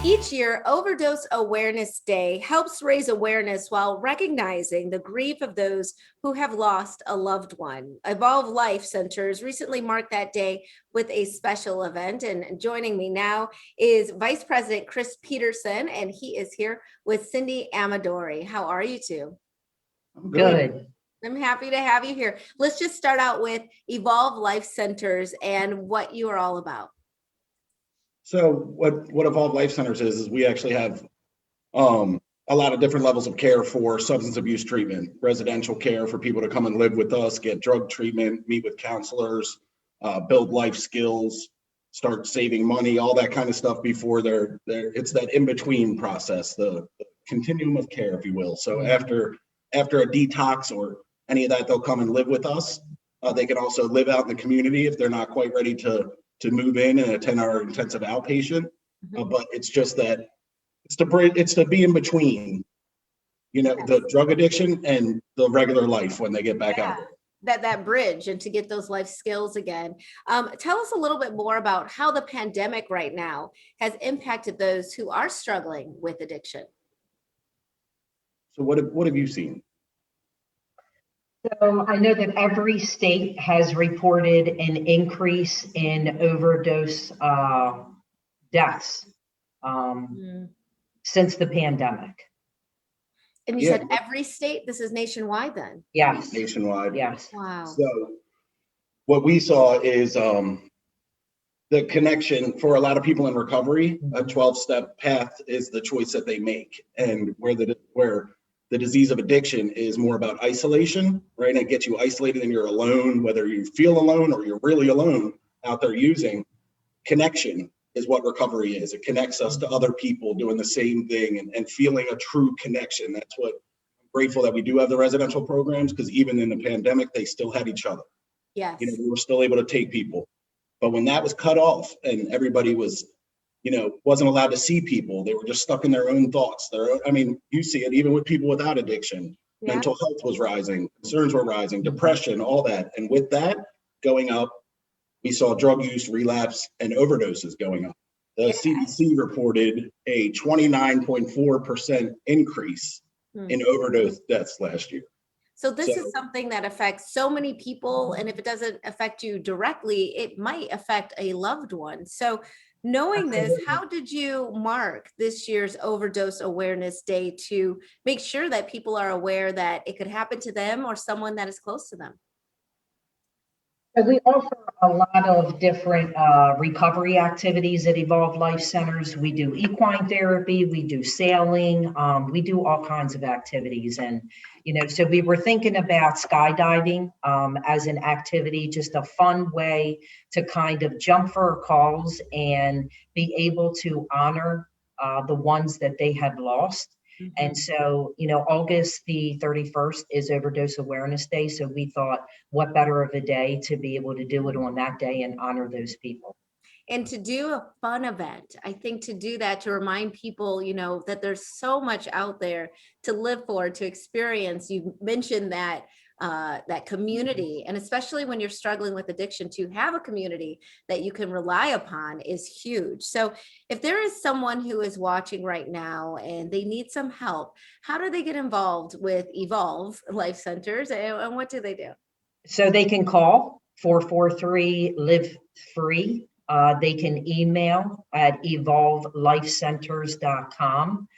Each year, Overdose Awareness Day helps raise awareness while recognizing the grief of those who have lost a loved one. Evolve Life Centers recently marked that day with a special event. And joining me now is Vice President Chris Peterson, and he is here with Cindy Amadori. How are you two? I'm good. I'm happy to have you here. Let's just start out with Evolve Life Centers and what you are all about. So what Evolve Life Centers is we actually have a lot of different levels of care for substance abuse treatment, residential care for people to come and live with us, get drug treatment, meet with counselors, build life skills, start saving money, all that kind of stuff before they're it's that in-between process, the continuum of care, if you will. So after a detox or any of that, they'll come and live with us. They can also live out in the community if they're not quite ready to move in and attend our intensive outpatient. But it's just that it's to be in between, the drug addiction and the regular life when they get back out there. That bridge and to get those life skills again. Tell us a little bit more about how the pandemic right now has impacted those who are struggling with addiction. So what have you seen? So I know that every state has reported an increase in overdose deaths since the pandemic. And you said every state? This is nationwide then? Yes. Nationwide. Yes. Wow. So what we saw is the connection for a lot of people in recovery. A 12-step path is the choice that they make, and where the disease of addiction is more about isolation, right? And it gets you isolated and you're alone, whether you feel alone or you're really alone out there using. Connection is what recovery is. It connects us to other people doing the same thing and feeling a true connection. That's what I'm grateful that we do have the residential programs, because even in the pandemic, they still had each other. Yes. We were still able to take people. But when that was cut off and everybody was wasn't allowed to see people, they were just stuck in their own thoughts. You see it even with people without addiction. Yeah. Mental health was rising, concerns were rising, depression, all that. And with that going up, we saw drug use, relapse, and overdoses going up. The CDC reported a 29.4% increase in overdose deaths last year. So this is something that affects so many people. And if it doesn't affect you directly, it might affect a loved one. So knowing this, how did you mark this year's Overdose Awareness Day to make sure that people are aware that it could happen to them or someone that is close to them? So we offer a lot of different recovery activities at Evolve Life Centers. We do equine therapy, we do sailing, we do all kinds of activities. And, so we were thinking about skydiving as an activity, just a fun way to kind of jump for calls and be able to honor the ones that they had lost. And so, August the 31st is Overdose Awareness Day. So we thought, what better of a day to be able to do it on that day and honor those people. And to do a fun event, I think to do that, to remind people, that there's so much out there to live for, to experience. You mentioned that that community, and especially when you're struggling with addiction, to have a community that you can rely upon is huge. So if there is someone who is watching right now and they need some help, how do they get involved with Evolve Life Centers, and what do they do? So they can call 443-LIVE-FREE. They can email at evolvelifecenters.com.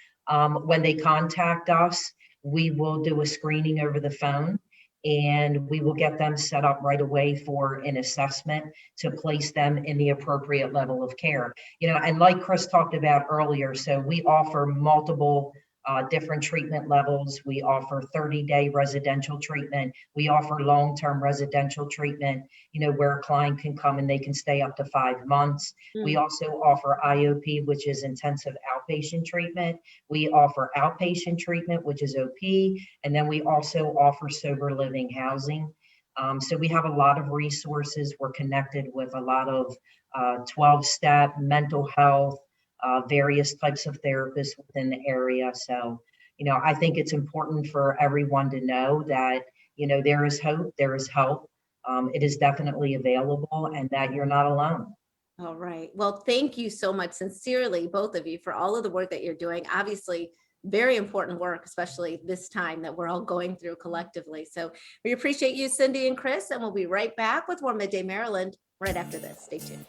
When they contact us, we will do a screening over the phone, and we will get them set up right away for an assessment to place them in the appropriate level of care. And like Chris talked about earlier, so we offer multiple different treatment levels. We offer 30-day residential treatment. We offer long-term residential treatment, where a client can come and they can stay up to 5 months. We also offer IOP, which is intensive outpatient treatment. We offer outpatient treatment, which is OP. And then we also offer sober living housing. So we have a lot of resources. We're connected with a lot of 12-step mental health, various types of therapists within the area. So, I think it's important for everyone to know that, there is hope, there is help. It is definitely available, and that you're not alone. All right. Well, thank you so much, sincerely, both of you, for all of the work that you're doing. Obviously, very important work, especially this time that we're all going through collectively. So we appreciate you, Cindy and Chris, and we'll be right back with more Midday Maryland right after this. Stay tuned.